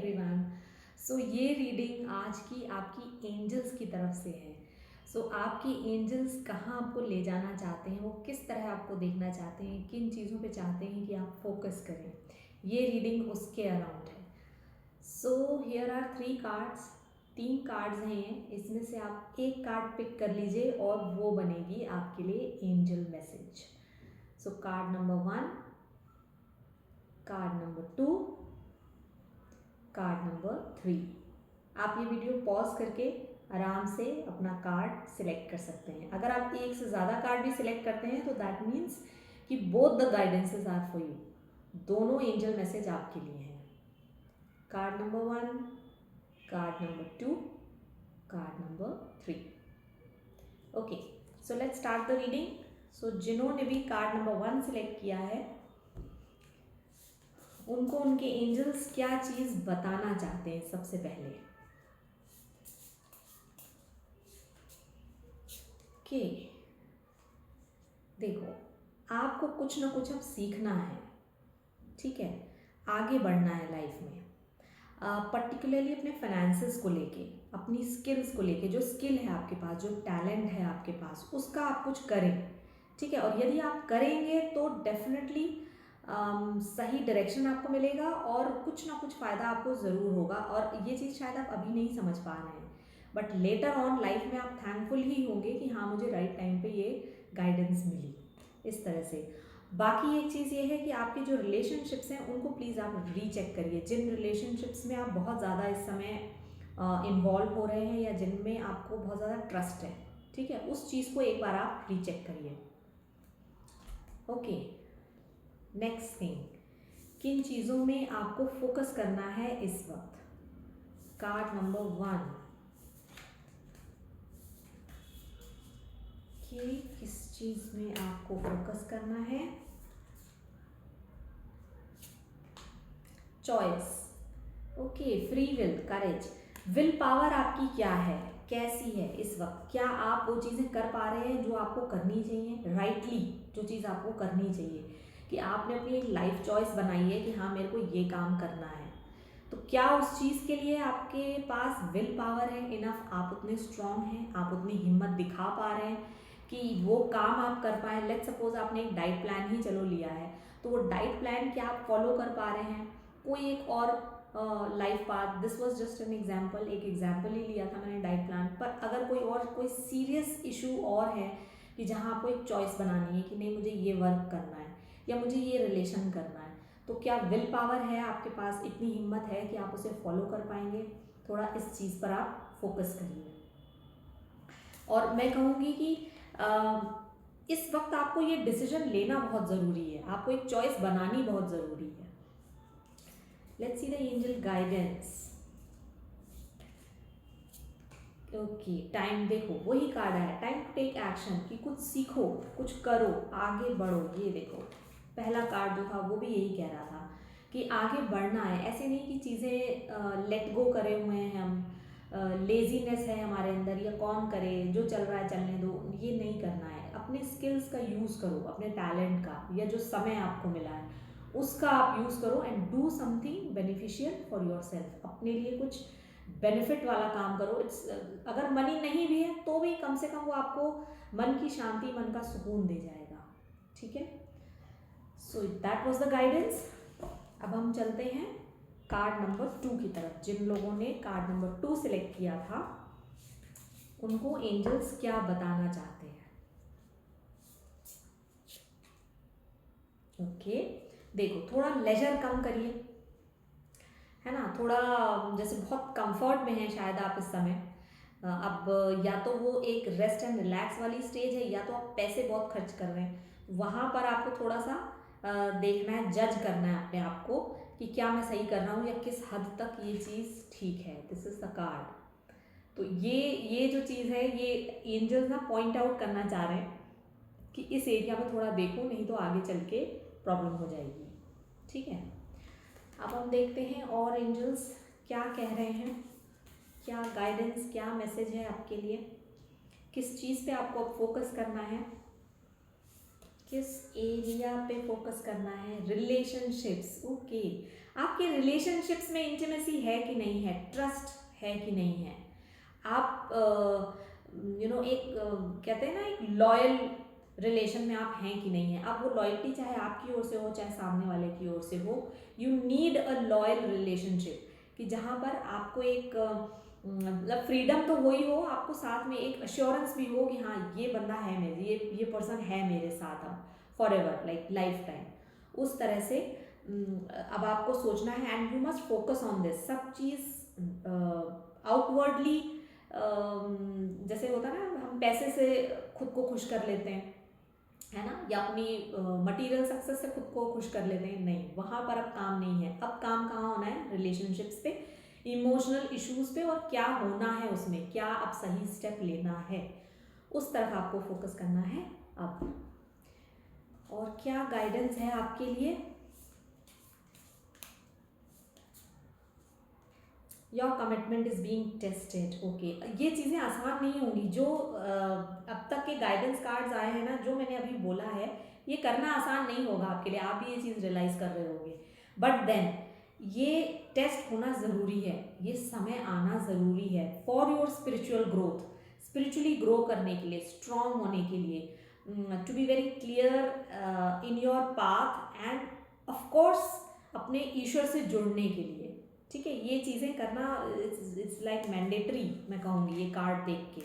Everyone. सो ये reading आज की आपकी एंजल्स की तरफ से है। सो आपकी एंजल्स कहाँ आपको ले जाना चाहते हैं, वो किस तरह आपको देखना चाहते हैं, किन चीज़ों पे चाहते हैं कि आप फोकस करें, ये रीडिंग उसके अराउंड है। So here are 3 cards, 3 cards हैं ये। इसमें से आप एक कार्ड पिक कर लीजिए और वो बनेगी आपके लिए angel message. So card number 1, card number 2, card number 3। आप ये वीडियो पॉज करके आराम से अपना कार्ड सिलेक्ट कर सकते हैं। अगर आप एक से ज़्यादा कार्ड भी सिलेक्ट करते हैं तो दैट मीन्स कि both the guidances are for you, दोनों एंजल मैसेज आपके लिए हैं। Card number 1, card number 2, card number 3। Okay, so let's start the reading. So जिन्होंने भी कार्ड नंबर 1 सिलेक्ट किया है उनको उनके एंजल्स क्या चीज़ बताना चाहते हैं सबसे पहले। ओके, देखो, आपको कुछ ना कुछ अब सीखना है, ठीक है, आगे बढ़ना है लाइफ में। पर्टिकुलरली अपने फाइनेंसेस को लेके, अपनी स्किल्स को लेके, जो स्किल है आपके पास, जो टैलेंट है आपके पास, उसका आप कुछ करें, ठीक है। और यदि आप करेंगे तो डेफिनेटली सही डायरेक्शन आपको मिलेगा और कुछ ना कुछ फ़ायदा आपको ज़रूर होगा। और ये चीज़ शायद आप अभी नहीं समझ पा रहे हैं, बट लेटर ऑन लाइफ में आप थैंकफुल ही होंगे कि हाँ, मुझे राइट टाइम पे ये गाइडेंस मिली, इस तरह से। बाकी एक चीज़ ये है कि आपके जो रिलेशनशिप्स हैं उनको प्लीज़ आप रीचेक करिए। जिन रिलेशनशिप्स में आप बहुत ज़्यादा इस समय इन्वॉल्व हो रहे हैं या जिनमें आपको बहुत ज़्यादा ट्रस्ट है, ठीक है, उस चीज़ को एक बार आप रीचेक करिए। ओके, नेक्स्ट थिंग, किन चीज़ों में आपको फोकस करना है इस वक्त। कार्ड नंबर 1 कि किस चीज़ में आपको फोकस करना है। Choice, okay, free will, courage, will power आपकी क्या है, कैसी है इस वक्त। क्या आप वो चीज़ें कर पा रहे हैं जो आपको करनी चाहिए, राइटली जो चीज़ आपको करनी चाहिए, कि आपने अपनी एक लाइफ चॉइस बनाई है कि हाँ, मेरे को ये काम करना है, तो क्या उस चीज़ के लिए आपके पास विल पावर है इनफ, आप उतने स्ट्रांग हैं, आप उतनी हिम्मत दिखा पा रहे हैं कि वो काम आप कर पाएँ। लेट्स सपोज आपने एक डाइट प्लान ही चलो लिया है, तो वो डाइट प्लान क्या आप फॉलो कर पा रहे हैं, कोई एक और life path. This was just an example, एक एग्जांपल ही लिया था मैंने डाइट प्लान पर। अगर कोई सीरियस इशू और है कि जहाँ आपको एक चॉइस बनानी है कि नहीं, मुझे ये वर्क करना है या मुझे ये रिलेशन करना है, तो क्या विल पावर है आपके पास, इतनी हिम्मत है कि आप उसे फॉलो कर पाएंगे। थोड़ा इस चीज़ पर आप फोकस करिए। और मैं कहूँगी कि इस वक्त आपको ये डिसीजन लेना बहुत ज़रूरी है, आपको एक चॉइस बनानी बहुत ज़रूरी है। Let's see the angel guidance. Okay, time, देखो वही कार्ड है, टाइम टू टेक एक्शन, कि कुछ सीखो, कुछ करो, आगे बढ़ो। ये देखो, पहला कार्ड जो था वो भी यही कह रहा था कि आगे बढ़ना है। ऐसे नहीं कि चीज़ें लेट गो करे हुए हैं हम, लेजीनेस है हमारे अंदर, या कौन करे, जो चल रहा है चलने दो, ये नहीं करना है। अपने स्किल्स का यूज़ करो, अपने टैलेंट का, या जो समय आपको मिला है उसका आप यूज़ करो and do something beneficial for your self. अपने लिए कुछ बेनिफिट वाला काम करो। इट्स अगर मनी नहीं भी है तो भी कम से कम वो आपको मन की शांति, मन का सुकून दे जाएगा, ठीक है। So that was the guidance. अब हम चलते हैं कार्ड नंबर 2 की तरफ। जिन लोगों ने कार्ड नंबर 2 सिलेक्ट किया था उनको एंजल्स क्या बताना चाहते हैं। ओके, देखो, थोड़ा लेजर कम करिए, है ना, थोड़ा जैसे बहुत कंफर्ट में है शायद आप इस समय। अब या तो वो एक रेस्ट एंड रिलैक्स वाली स्टेज है, या तो आप पैसे बहुत खर्च कर रहे हैं, वहाँ पर आपको थोड़ा सा देखना है, जज करना है अपने आप को कि क्या मैं सही कर रहा हूँ या किस हद तक ये चीज़ ठीक है। This is the card. तो ये जो चीज़ है, ये एंजल्स ना पॉइंट आउट करना चाह रहे हैं कि इस एरिया में थोड़ा देखो, नहीं तो आगे चल के प्रॉब्लम हो जाएगी, ठीक है। अब हम देखते हैं और एंजल्स क्या कह रहे हैं, क्या गाइडेंस, क्या मैसेज है आपके लिए, किस चीज़ पे आपको अब फोकस करना है। किस एरिया पे फोकस करना है? रिलेशनशिप्स। ओके, आपके रिलेशनशिप्स में इंटीमेसी है कि नहीं है, ट्रस्ट है कि नहीं है, आप एक कहते हैं ना, एक लॉयल रिलेशन में आप हैं कि नहीं है। अब वो लॉयल्टी चाहे आपकी ओर से हो चाहे सामने वाले की ओर से हो, you need a loyal relationship, कि जहाँ पर आपको एक मतलब फ्रीडम तो हो ही हो, आपको साथ में एक अश्योरेंस भी हो कि हाँ ये बंदा है मेरे, ये पर्सन है मेरे साथ अब for ever, like life time. उस तरह से अब आपको सोचना है and you must focus on this. सब चीज़ आउटवर्डली जैसे होता है ना, हम पैसे से खुद को खुश कर लेते हैं, है ना, या अपनी मटेरियल सक्सेस से खुद को खुश कर लेते हैं, नहीं, वहाँ पर अब काम नहीं है। अब काम कहाँ होना है? रिलेशनशिप्स पे, इमोशनल इश्यूज पे, और क्या होना है उसमें, क्या अब सही स्टेप लेना है, उस तरफ आपको फोकस करना है अब। और क्या गाइडेंस है आपके लिए? Your commitment is being tested. Okay, ये चीज़ें आसान नहीं होंगी। जो अब तक के गाइडेंस कार्ड्स आए हैं ना, जो मैंने अभी बोला है, ये करना आसान नहीं होगा आपके लिए, आप भी ये चीज़ रियलाइज़ कर रहे होंगे। बट देन ये टेस्ट होना ज़रूरी है, ये समय आना ज़रूरी है for your spiritual growth, spiritually grow करने के लिए, स्ट्रांग होने के लिए, to be very clear in your path, and of course अपने ईश्वर से जुड़ने के लिए। ठीक है, ये चीज़ें करना इट्स लाइक मैंडेटरी, मैं कहूँगी ये कार्ड देख के।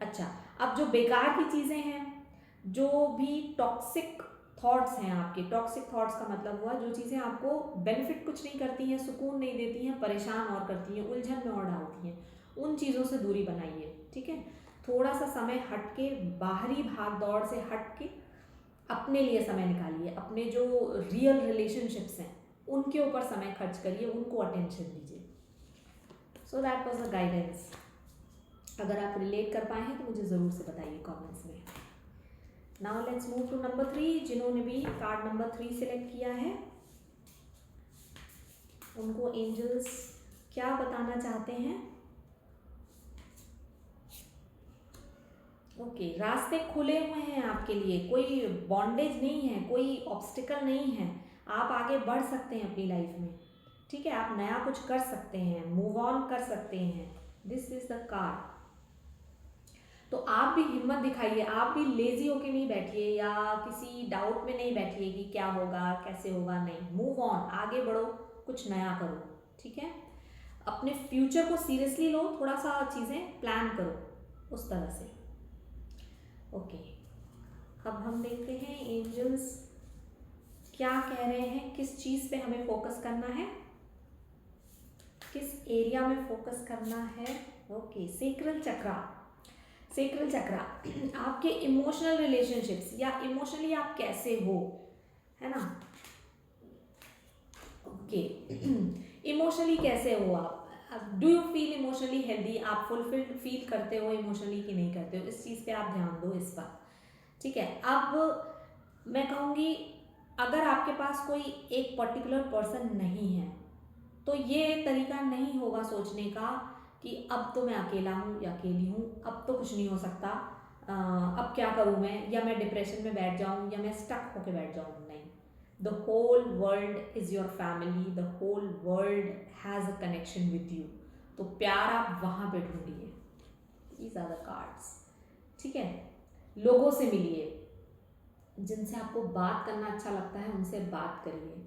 अच्छा, अब जो बेकार की चीज़ें हैं, जो भी टॉक्सिक थॉट्स हैं आपके, टॉक्सिक थॉट्स का मतलब हुआ जो चीज़ें आपको बेनिफिट कुछ नहीं करती हैं, सुकून नहीं देती हैं, परेशान और करती हैं, उलझन में और डालती हैं, उन चीज़ों से दूरी बनाइए। ठीक है, थोड़ा सा समय हट के, बाहरी भाग दौड़ से हट के अपने लिए समय निकालिए, अपने जो रियल रिलेशनशिप्स हैं उनके ऊपर समय खर्च करिए, उनको अटेंशन दीजिए। So that was the guidance. अगर आप रिलेट कर पाए हैं तो मुझे ज़रूर से बताइए कमेंट्स में। Now let's move to number 3। जिन्होंने भी कार्ड नंबर 3 सिलेक्ट किया है, उनको एंजल्स क्या बताना चाहते हैं? ओके, रास्ते खुले हुए हैं आपके लिए, कोई बॉन्डेज नहीं है, कोई ऑब्स्टिकल नहीं है, आप आगे बढ़ सकते हैं अपनी लाइफ में। ठीक है, आप नया कुछ कर सकते हैं, मूव ऑन कर सकते हैं। This is the card. तो आप भी हिम्मत दिखाइए, आप भी लेजी होके नहीं बैठिए या किसी डाउट में नहीं बैठिए कि क्या होगा कैसे होगा, नहीं, मूव ऑन, आगे बढ़ो, कुछ नया करो। ठीक है, अपने फ्यूचर को सीरियसली लो, थोड़ा सा चीज़ें प्लान करो उस तरह से। ओके, अब हम देखते हैं एंजल्स क्या कह रहे हैं, किस चीज़ पे हमें फोकस करना है, किस एरिया में फोकस करना है। ओके, सेक्रल चक्रा। सेक्रल चक्रा आपके इमोशनल रिलेशनशिप्स, या इमोशनली आप कैसे हो, है ना। ओके, इमोशनली कैसे हो आप, do you feel emotionally healthy, आप फुलफिल्ड फील करते हो इमोशनली कि नहीं करते हो, इस चीज़ पे आप ध्यान दो इस बार। ठीक है, अब मैं कहूँगी अगर आपके पास कोई एक पर्टिकुलर पर्सन नहीं है तो ये तरीका नहीं होगा सोचने का कि अब तो मैं अकेला हूँ या अकेली हूँ, अब तो कुछ नहीं हो सकता, अब क्या करूँ मैं, या मैं डिप्रेशन में बैठ जाऊँ, या मैं स्टक होके बैठ जाऊँ। नहीं, the whole world is your family, the whole world has a connection with you. तो प्यार आप वहाँ पे ढूंढिए। These are the cards. ठीक है, लोगों से मिलिए, जिनसे आपको बात करना अच्छा लगता है उनसे बात करिए,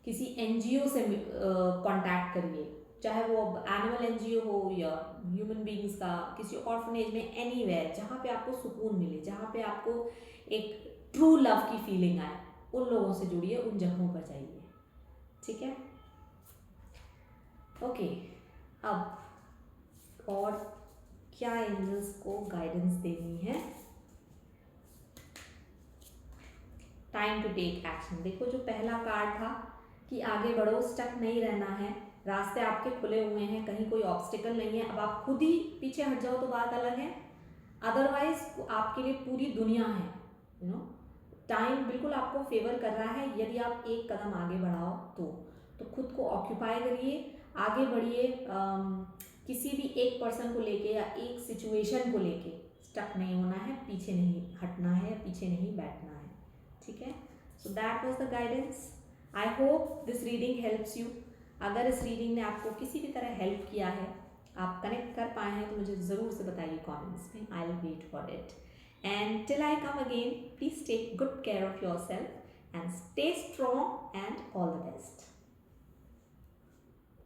किसी एनजीओ से कांटेक्ट करिए, चाहे वो एनिमल एनजीओ हो या ह्यूमन बीइंग्स का, किसी ऑर्फनेज में, एनीवेयर जहाँ पे आपको सुकून मिले, जहाँ पे आपको एक ट्रू लव की फीलिंग आए, उन लोगों से जुड़िए, उन जगहों पर जाइए। ठीक है, ओके, अब और क्या एंजल्स को गाइडेंस देनी है? Time to take action. देखो, जो पहला कार्ड था कि आगे बढ़ो, स्टक नहीं रहना है, रास्ते आपके खुले हुए हैं, कहीं कोई ऑब्स्टिकल नहीं है, अब आप खुद ही पीछे हट जाओ तो बात अलग है, अदरवाइज आपके लिए पूरी दुनिया है। यू नो, टाइम बिल्कुल आपको फेवर कर रहा है, यदि आप एक कदम आगे बढ़ाओ तो खुद को ऑक्यूपाई करिए, आगे बढ़िए, किसी भी एक पर्सन को लेके या एक सिचुएशन को लेके स्टक नहीं होना है, पीछे नहीं हटना है, पीछे नहीं बैठना है, ठीक है। So that was the guidance. I hope this reading helps you. अगर इस रीडिंग ने आपको किसी भी तरह हेल्प किया है, आप कनेक्ट कर पाए हैं, तो मुझे ज़रूर से बताइए कमेंट्स में। I will wait for it. And till I come again, please take good care of yourself and stay strong and all the best.